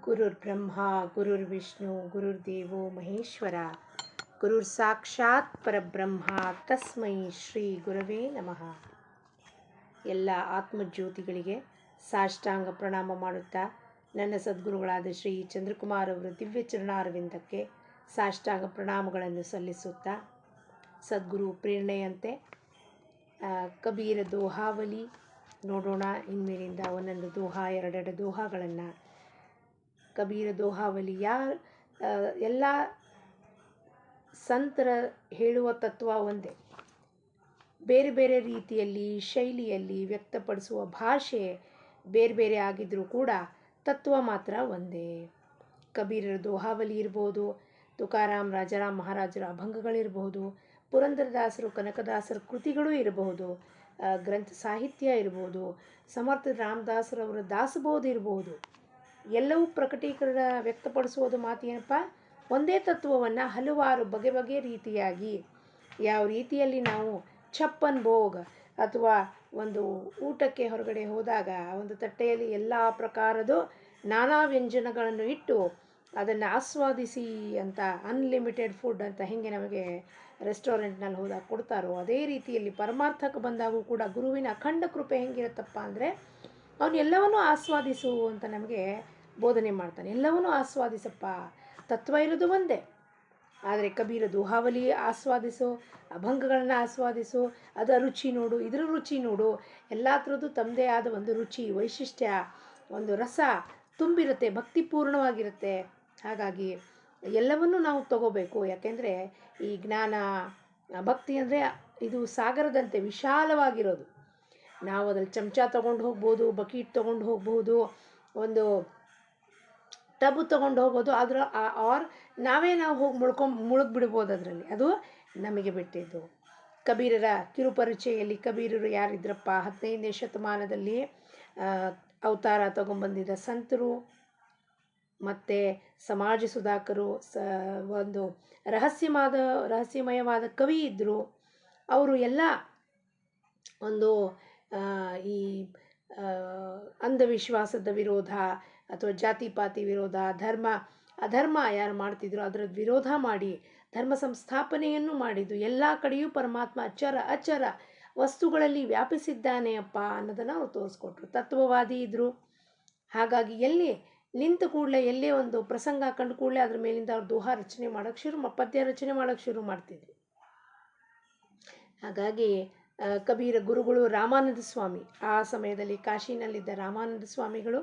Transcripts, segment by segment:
गुरुर्ब्रह्मा गुरुर्विष्णु गुरुर्देवो महेश्वर गुरुर्साक्षाತ್ ಪರಬ್ರಹ್ಮ ತಸ್ಮೈ ಶ್ರೀ ಗುರವೇ ನಮಃ. ಎಲ್ಲ ಆತ್ಮಜ್ಯೋತಿಗಳಿಗೆ ಸಾಷ್ಟಾಂಗ ಪ್ರಣಾಮ ಮಾಡುತ್ತಾ ನನ್ನ ಸದ್ಗುರುಗಳಾದ ಶ್ರೀ ಚಂದ್ರಕುಮಾರ್ ಅವರ ದಿವ್ಯ ಚರಣಾರವಿಂದಕ್ಕೆ ಸಾಷ್ಟಾಂಗ ಪ್ರಣಾಮಗಳನ್ನು ಸಲ್ಲಿಸುತ್ತಾ, ಸದ್ಗುರು ಪ್ರೇರಣೆಯಂತೆ ಕಬೀರ ದೋಹಾವಲಿ ನೋಡೋಣ. ಇನ್ಮೇಲಿಂದ ಒಂದೊಂದು ದೋಹಾ, ಎರಡೆರಡು ದೋಹಾಗಳನ್ನು ಕಬೀರ ದೋಹಾವಲಿ ಎಲ್ಲ ಸಂತರ ಹೇಳುವ ತತ್ವ ಒಂದೇ, ಬೇರೆ ಬೇರೆ ರೀತಿಯಲ್ಲಿ ಶೈಲಿಯಲ್ಲಿ ವ್ಯಕ್ತಪಡಿಸುವ ಭಾಷೆ ಬೇರೆ ಬೇರೆ ಆಗಿದ್ದರೂ ಕೂಡ ತತ್ವ ಮಾತ್ರ ಒಂದೇ. ಕಬೀರರ ದೋಹಾವಲಿ ಇರ್ಬೋದು, ತುಕಾರಾಮ್ ರಾಜಾರಾಮ್ ಮಹಾರಾಜರ ಅಭಂಗಗಳಿರಬಹುದು, ಪುರಂದರದಾಸರು ಕನಕದಾಸರ ಕೃತಿಗಳು ಇರಬಹುದು, ಗ್ರಂಥ ಸಾಹಿತ್ಯ ಇರ್ಬೋದು, ಸಮರ್ಥ ರಾಮದಾಸರವರ ದಾಸಬೋಧ ಇರಬಹುದು. ಎಲ್ಲವೂ ಪ್ರಕಟೀಕರಣ ವ್ಯಕ್ತಪಡಿಸುವುದು ಮಾತು ಏನಪ್ಪ, ಒಂದೇ ತತ್ವವನ್ನು ಹಲವಾರು ಬಗೆ ಬಗೆ ರೀತಿಯಾಗಿ, ಯಾವ ರೀತಿಯಲ್ಲಿ ನಾವು ಛಪ್ಪನ್ ಭೋಗ್ ಅಥವಾ ಒಂದು ಊಟಕ್ಕೆ ಹೊರಗಡೆ ಹೋದಾಗ ಒಂದು ತಟ್ಟೆಯಲ್ಲಿ ಎಲ್ಲ ಪ್ರಕಾರದ ನಾನಾ ವ್ಯಂಜನಗಳನ್ನು ಇಟ್ಟು ಅದನ್ನು ಆಸ್ವಾದಿಸಿ ಅಂತ, ಅನ್ಲಿಮಿಟೆಡ್ ಫುಡ್ ಅಂತ ಹೆಂಗೆ ನಮಗೆ ರೆಸ್ಟೋರೆಂಟ್ನಲ್ಲಿ ಹೋದಾಗ ಕೊಡ್ತಾರೋ, ಅದೇ ರೀತಿಯಲ್ಲಿ ಪರಮಾರ್ಥಕ್ಕೆ ಬಂದಾಗೂ ಕೂಡ ಗುರುವಿನ ಅಖಂಡ ಕೃಪೆ ಹೆಂಗಿರುತ್ತಪ್ಪ ಅಂದರೆ, ಅವನು ಎಲ್ಲವನ್ನೂ ಆಸ್ವಾದಿಸು ಅಂತ ನಮಗೆ ಬೋಧನೆ ಮಾಡ್ತಾನೆ. ಎಲ್ಲವನ್ನೂ ಆಸ್ವಾದಿಸಪ್ಪ, ತತ್ವ ಇರೋದು ಒಂದೇ. ಆದರೆ ಕಬೀರ ದೋಹಾವಲಿ ಆಸ್ವಾದಿಸು, ಅಭಂಗಗಳನ್ನು ಆಸ್ವಾದಿಸು, ಅದರ ರುಚಿ ನೋಡು, ಇದರ ರುಚಿ ನೋಡು, ಎಲ್ಲ ಥರದ್ದು ತಮ್ಮದೇ ಆದ ಒಂದು ರುಚಿ, ವೈಶಿಷ್ಟ್ಯ, ಒಂದು ರಸ ತುಂಬಿರುತ್ತೆ, ಭಕ್ತಿಪೂರ್ಣವಾಗಿರುತ್ತೆ. ಹಾಗಾಗಿ ಎಲ್ಲವನ್ನೂ ನಾವು ತಗೋಬೇಕು. ಯಾಕೆಂದರೆ ಈ ಜ್ಞಾನ ಭಕ್ತಿ ಅಂದರೆ ಇದು ಸಾಗರದಂತೆ ವಿಶಾಲವಾಗಿರೋದು. ನಾವು ಅದ್ರಲ್ಲಿ ಚಮಚ ತೊಗೊಂಡು ಹೋಗ್ಬೋದು, ಬಕೀಟ್ ತೊಗೊಂಡು ಹೋಗ್ಬೋದು, ಒಂದು ಟಬ್ ತೊಗೊಂಡು ಹೋಗ್ಬೋದು, ಆರ್ ನಾವು ಹೋಗಿ ಮುಳುಗ್ಬಿಡ್ಬೋದು ಅದರಲ್ಲಿ. ಅದು ನಮಗೆ ಬಿಟ್ಟಿದ್ದು. ಕಬೀರರ ಕಿರುಪರಿಚಯಲ್ಲಿ ಕಬೀರರು ಯಾರಿದ್ರಪ್ಪ, 15ನೇ ಶತಮಾನದಲ್ಲಿ ಅವತಾರ ತಗೊಂಬಂದಿದ್ದ ಸಂತರು ಮತ್ತು ಸಮಾಜ ಸುಧಾಕರು, ಒಂದು ರಹಸ್ಯಮಯವಾದ ಕವಿ ಇದ್ದರು. ಅವರು ಎಲ್ಲ ಒಂದು ಈ ಅಂಧವಿಶ್ವಾಸದ ವಿರೋಧ ಅಥವಾ ಜಾತಿಪಾತಿ ವಿರೋಧ, ಅಧರ್ಮ ಯಾರು ಮಾಡ್ತಿದ್ರು ಅದರ ವಿರೋಧ ಮಾಡಿ ಧರ್ಮ ಸಂಸ್ಥಾಪನೆಯನ್ನು ಮಾಡಿದ್ದು. ಎಲ್ಲ ಕಡೆಯೂ ಪರಮಾತ್ಮ ಅಚರ ವಸ್ತುಗಳಲ್ಲಿ ವ್ಯಾಪಿಸಿದ್ದಾನೆ ಅಪ್ಪ ಅನ್ನೋದನ್ನು ಅವ್ರು ತೋರಿಸ್ಕೊಟ್ರು. ತತ್ವವಾದಿ ಇದ್ದರು. ಹಾಗಾಗಿ ಎಲ್ಲಿ ನಿಂತ ಕೂಡಲೇ, ಎಲ್ಲೇ ಒಂದು ಪ್ರಸಂಗ ಕಂಡು ಕೂಡಲೇ ಅದ್ರ ಮೇಲಿಂದ ಅವ್ರು ದೋಹಾ ರಚನೆ ಮಾಡೋಕ್ಕೆ ಪದ್ಯ ರಚನೆ ಮಾಡೋಕ್ಕೆ ಶುರು ಮಾಡ್ತಿದ್ರು. ಹಾಗಾಗಿ ಕಬೀರ ಗುರುಗಳು ರಾಮಾನಂದ ಸ್ವಾಮಿ, ಆ ಸಮಯದಲ್ಲಿ ಕಾಶಿನಲ್ಲಿದ್ದ ರಾಮಾನಂದ ಸ್ವಾಮಿಗಳು,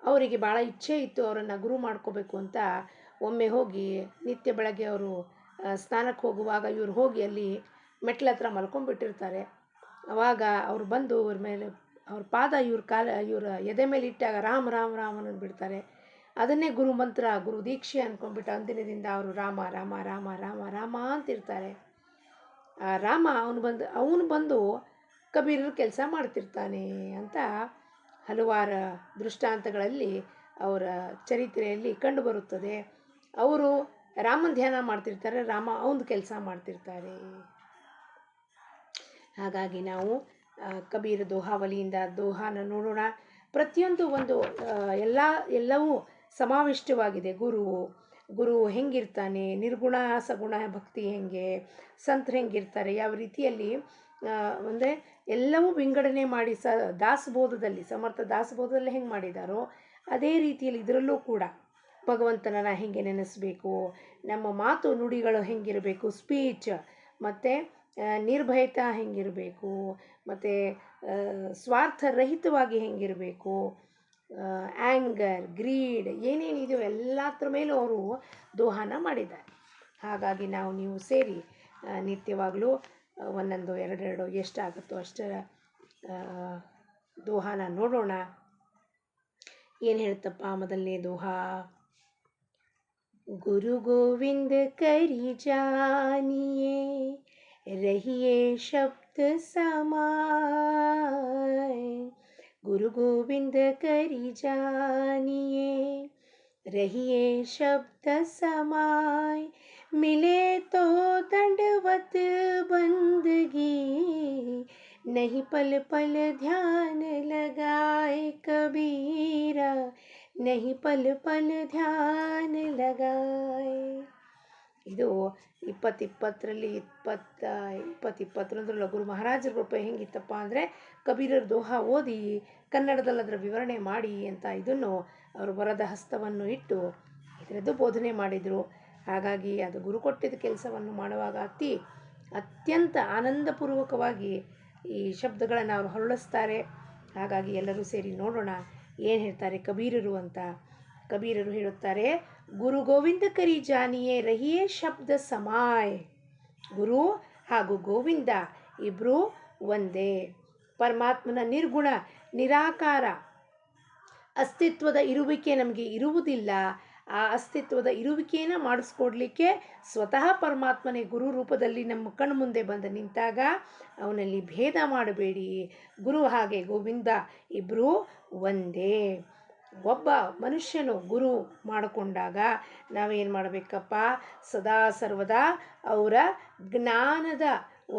ಅವರಿಗೆ ಭಾಳ ಇಚ್ಛೆ ಇತ್ತು ಅವರನ್ನು ಗುರು ಮಾಡ್ಕೋಬೇಕು ಅಂತ. ಒಮ್ಮೆ ಹೋಗಿ ನಿತ್ಯ ಬೆಳಗ್ಗೆ ಅವರು ಸ್ನಾನಕ್ಕೆ ಹೋಗುವಾಗ ಇವ್ರು ಹೋಗಿ ಅಲ್ಲಿ ಮೆಟ್ಲ ಹತ್ರ ಮಲ್ಕೊಂಡ್ಬಿಟ್ಟಿರ್ತಾರೆ. ಆವಾಗ ಅವ್ರು ಬಂದು ಅವ್ರ ಪಾದ ಇವ್ರ ಎದೆ ಮೇಲೆ ಇಟ್ಟಾಗ ರಾಮ್ ರಾಮ್ ರಾಮ್ ಅನ್ನೋದು ಬಿಡ್ತಾರೆ. ಅದನ್ನೇ ಗುರು ಮಂತ್ರ, ಗುರು ದೀಕ್ಷೆ ಅಂದ್ಕೊಂಡ್ಬಿಟ್ಟು ಅಂದಿನದಿಂದ ಅವರು ರಾಮ ರಾಮ ರಾಮ ರಾಮ ರಾಮ ಅಂತಿರ್ತಾರೆ. ಆ ರಾಮ ಅವನು ಬಂದು ಕಬೀರರು ಕೆಲಸ ಮಾಡ್ತಿರ್ತಾನೆ ಅಂತ ಹಲವಾರು ದೃಷ್ಟಾಂತಗಳಲ್ಲಿ ಅವರ ಚರಿತ್ರೆಯಲ್ಲಿ ಕಂಡುಬರುತ್ತದೆ. ಅವರು ರಾಮನ ಧ್ಯಾನ ಮಾಡ್ತಿರ್ತಾರೆ, ರಾಮ ಅವನ ಕೆಲಸ ಮಾಡ್ತಿರ್ತಾರೆ. ಹಾಗಾಗಿ ನಾವು ಕಬೀರ ದೋಹಾವಲಿಯಿಂದ ದೋಹಾನ ನೋಡೋಣ. ಪ್ರತಿಯೊಂದು ಒಂದು ಎಲ್ಲವೂ ಸಮಾವಿಷ್ಟವಾಗಿದೆ. ಗುರು ಹೆಂಗಿರ್ತಾನೆ, ನಿರ್ಗುಣ ಸಗುಣ ಭಕ್ತಿ ಹೆಂಗೆ, ಸಂತರು ಹೆಂಗಿರ್ತಾರೆ, ಯಾವ ರೀತಿಯಲ್ಲಿ ಅಂದರೆ ಎಲ್ಲವೂ ವಿಂಗಡಣೆ ಮಾಡಿ ದಾಸಬೋಧದಲ್ಲಿ, ಸಮರ್ಥ ದಾಸಬೋಧದಲ್ಲಿ ಹೆಂಗೆ ಮಾಡಿದಾರೋ ಅದೇ ರೀತಿಯಲ್ಲಿ ಇದರಲ್ಲೂ ಕೂಡ ಭಗವಂತನನ್ನು ಹೆಂಗೆ ನೆನೆಸಬೇಕು, ನಮ್ಮ ಮಾತು ನುಡಿಗಳು ಹೆಂಗಿರಬೇಕು, ಸ್ಪೀಚ್ ಮತ್ತು ನಿರ್ಭಯತೆ ಹೆಂಗಿರಬೇಕು, ಮತ್ತು ಸ್ವಾರ್ಥರಹಿತವಾಗಿ ಹೆಂಗಿರಬೇಕು, ಆ್ಯಂಗರ್, ಗ್ರೀಡ್ ಏನೇನಿದೆಯೋ ಎಲ್ಲದ್ರ ಮೇಲೂ ಅವರು ದೋಹಾನ ಮಾಡಿದ್ದಾರೆ. ಹಾಗಾಗಿ ನೀವು ಸೇರಿ ನಿತ್ಯವಾಗಲೂ ಒಂದೊಂದು ಎರಡೆರಡು ಎಷ್ಟಾಗುತ್ತೋ ಅಷ್ಟರ ದೋಹಾನ ನೋಡೋಣ. ಏನು ಹೇಳ್ತಪ್ಪ ಮೊದಲನೇ ದೋಹಾ, ಗುರು ಗೋವಿಂದ ಕರಿ ಜಾನಿಯೇ ರಹಿಯೇ ಶಬ್ದ ಸಮಾಯ್, गुरु गोविंद करी जानिए रहिए शब्द समाय, मिले तो दंडवत बंदगी नहीं पल पल ध्यान लगाए कबीरा, नहीं पल पल ध्यान लगाए. ಇದು ಇಪ್ಪತ್ತರಲ್ಲಿ ಇಪ್ಪತ್ತೊಂದರಲ್ಲಿ ಗುರು ಮಹಾರಾಜರ ರೂಪ ಹೆಂಗಿತ್ತಪ್ಪ ಅಂದರೆ ಕಬೀರರ ದೋಹಾ ಓದಿ ಕನ್ನಡದಲ್ಲಿ ಅದರ ವಿವರಣೆ ಮಾಡಿ ಅಂತ ಇದನ್ನು ಅವರು ವರದ ಹಸ್ತವನ್ನು ಇಟ್ಟು ಇದರದ್ದು ಬೋಧನೆ ಮಾಡಿದರು. ಹಾಗಾಗಿ ಅದು ಗುರು ಕೊಟ್ಟಿದ್ದ ಕೆಲಸವನ್ನು ಮಾಡುವಾಗ ಅತ್ಯಂತ ಆನಂದಪೂರ್ವಕವಾಗಿ ಈ ಶಬ್ದಗಳನ್ನು ಅವರು ಹೊರಳಿಸ್ತಾರೆ. ಹಾಗಾಗಿ ಎಲ್ಲರೂ ಸೇರಿ ನೋಡೋಣ ಏನು ಹೇಳ್ತಾರೆ ಕಬೀರರು ಅಂತ. ಕಬೀರರು ಹೇಳುತ್ತಾರೆ, ಗುರು ಗೋವಿಂದ ಕರಿ ಜಾನಿಯೇ ರಹಿಯೇ ಶಬ್ದ ಸಮಾಯ್. ಗುರು ಹಾಗೂ ಗೋವಿಂದ ಇಬ್ಬರೂ ಒಂದೇ. ಪರಮಾತ್ಮನ ನಿರ್ಗುಣ ನಿರಾಕಾರ ಅಸ್ತಿತ್ವದ ಇರುವಿಕೆ ನಮಗೆ ಇರುವುದಿಲ್ಲ. ಆ ಅಸ್ತಿತ್ವದ ಇರುವಿಕೆಯನ್ನು ಮಾಡಿಸ್ಕೊಡ್ಲಿಕ್ಕೆ ಸ್ವತಃ ಪರಮಾತ್ಮನೇ ಗುರು ರೂಪದಲ್ಲಿ ನಮ್ಮ ಕಣ್ಣು ಮುಂದೆ ಬಂದು ನಿಂತಾಗ ಅವನಲ್ಲಿ ಭೇದ ಮಾಡಬೇಡಿ. ಗುರು ಹಾಗೆ ಗೋವಿಂದ ಇಬ್ಬರೂ ಒಂದೇ. ಒಬ್ಬ ಮನುಷ್ಯನು ಗುರು ಮಾಡಿಕೊಂಡಾಗ ನಾವೇನು ಮಾಡಬೇಕಪ್ಪ, ಸದಾ ಸರ್ವದಾ ಅವರ ಜ್ಞಾನದ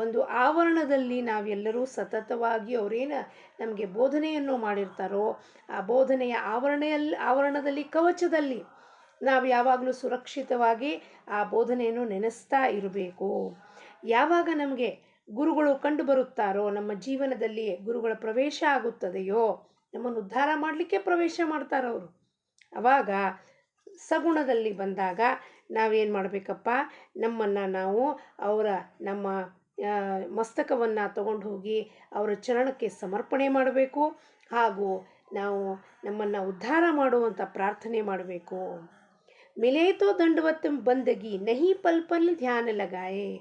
ಒಂದು ಆವರಣದಲ್ಲಿ ನಾವೆಲ್ಲರೂ ಸತತವಾಗಿ ಅವರೇನು ನಮಗೆ ಬೋಧನೆಯನ್ನು ಮಾಡಿರ್ತಾರೋ ಆ ಬೋಧನೆಯ ಆವರಣದಲ್ಲಿ ಕವಚದಲ್ಲಿ ನಾವು ಯಾವಾಗಲೂ ಸುರಕ್ಷಿತವಾಗಿ ಆ ಬೋಧನೆಯನ್ನು ನೆನೆಸ್ತಾ ಇರಬೇಕು. ಯಾವಾಗ ನಮಗೆ ಗುರುಗಳು ಕಂಡು ಬರುತ್ತಾರೋ, ನಮ್ಮ ಜೀವನದಲ್ಲಿ ಗುರುಗಳ ಪ್ರವೇಶ ಆಗುತ್ತದೆಯೋ, ನಮ್ಮನ್ನು ಉದ್ಧಾರ ಮಾಡಲಿಕ್ಕೆ ಪ್ರವೇಶ ಮಾಡ್ತಾರವರು. ಆವಾಗ ಸಗುಣದಲ್ಲಿ ಬಂದಾಗ ನಾವೇನು ಮಾಡಬೇಕಪ್ಪ, ನಮ್ಮನ್ನು ನಾವು ನಮ್ಮ ಮಸ್ತಕವನ್ನು ತಗೊಂಡು ಹೋಗಿ ಅವರ ಚರಣಕ್ಕೆ ಸಮರ್ಪಣೆ ಮಾಡಬೇಕು. ಹಾಗೂ ನಾವು ನಮ್ಮನ್ನು ಉದ್ಧಾರ ಮಾಡುವಂಥ ಪ್ರಾರ್ಥನೆ ಮಾಡಬೇಕು. ಮಿಲೇತೋ ದಂಡವತ್ ಬಂದಗಿ ನಹಿ ಪಲ್ ಪಲ್ ಧ್ಯಾನ ಲಗಾಯೆ.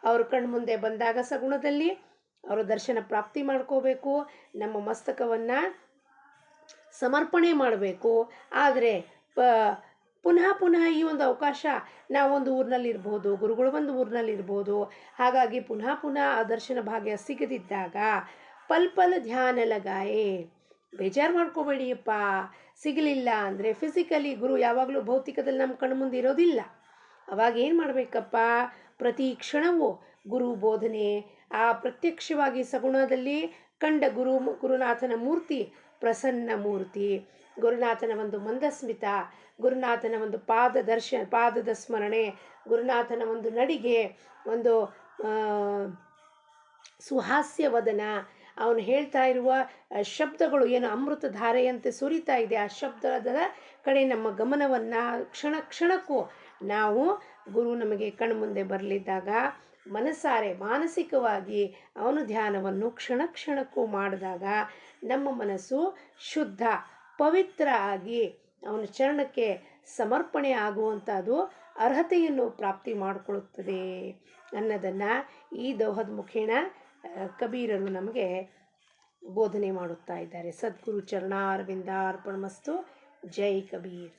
ಅವ್ರ ಕಣ್ಣು ಮುಂದೆ ಬಂದಾಗ ಸಗುಣದಲ್ಲಿ ಅವರ ದರ್ಶನ ಪ್ರಾಪ್ತಿ ಮಾಡ್ಕೋಬೇಕು. ನಮ್ಮ ಮಸ್ತಕವನ್ನು ಸಮರ್ಪಣೆ ಮಾಡಬೇಕು. ಆದರೆ ಪುನಃ ಈ ಒಂದು ಅವಕಾಶ ನಾವೊಂದು ಊರಿನಲ್ಲಿರ್ಬೋದು, ಗುರುಗಳು ಒಂದು ಊರಿನಲ್ಲಿರ್ಬೋದು. ಹಾಗಾಗಿ ಪುನಃ ಆ ದರ್ಶನ ಭಾಗ್ಯ ಸಿಗದಿದ್ದಾಗ ಪಲ್ ಪಲ್ ಧ್ಯಾನ ಲಗಾಯೆ. ಬೇಜಾರು ಮಾಡ್ಕೋಬೇಡಿಯಪ್ಪ, ಸಿಗಲಿಲ್ಲ ಅಂದರೆ ಫಿಸಿಕಲಿ ಗುರು ಯಾವಾಗಲೂ ಭೌತಿಕದಲ್ಲಿ ನಮ್ಮ ಕಣ್ಣು ಮುಂದೆ ಇರೋದಿಲ್ಲ. ಅವಾಗ ಏನು ಮಾಡಬೇಕಪ್ಪ, ಪ್ರತಿ ಕ್ಷಣವೂ ಗುರು ಬೋಧನೆ ಆ ಪ್ರತ್ಯಕ್ಷವಾಗಿ ಸಗುಣದಲ್ಲಿ ಕಂಡ ಗುರುನಾಥನ ಮೂರ್ತಿ ಪ್ರಸನ್ನ ಮೂರ್ತಿ, ಗುರುನಾಥನ ಒಂದು ಮಂದಸ್ಮಿತ, ಗುರುನಾಥನ ಒಂದು ಪಾದದ ಸ್ಮರಣೆ, ಗುರುನಾಥನ ಒಂದು ನಡಿಗೆ, ಒಂದು ಸುಹಾಸ್ಯವದನ, ಅವನು ಹೇಳ್ತಾ ಇರುವ ಶಬ್ದಗಳು ಏನು ಅಮೃತ ಧಾರೆಯಂತೆ ಸುರಿತಾ ಇದೆ, ಆ ಶಬ್ದದ ಕಡೆ ನಮ್ಮ ಗಮನವನ್ನು ಕ್ಷಣಕ್ಕೂ ನಾವು ಗುರು ನಮಗೆ ಕಣ್ಮುಂದೆ ಬರಲಿದ್ದಾಗ ಮನಸಾರೆ ಮಾನಸಿಕವಾಗಿ ಅವನು ಧ್ಯಾನವನ್ನು ಕ್ಷಣಕ್ಕೂ ಮಾಡಿದಾಗ ನಮ್ಮ ಮನಸ್ಸು ಶುದ್ಧ ಪವಿತ್ರ ಆಗಿ ಅವನ ಚರಣಕ್ಕೆ ಸಮರ್ಪಣೆ ಆಗುವಂಥದ್ದು ಅರ್ಹತೆಯನ್ನು ಪ್ರಾಪ್ತಿ ಮಾಡಿಕೊಳ್ಳುತ್ತದೆ ಅನ್ನೋದನ್ನು ಈ ದೋಹದ ಮುಖೇನ ಕಬೀರರು ನಮಗೆ ಬೋಧನೆ ಮಾಡುತ್ತಾ ಇದ್ದಾರೆ. ಸದ್ಗುರು ಚರಣಾರವಿಂದಾರ್ಪಣಮಸ್ತು. ಜೈ ಕಬೀರ್.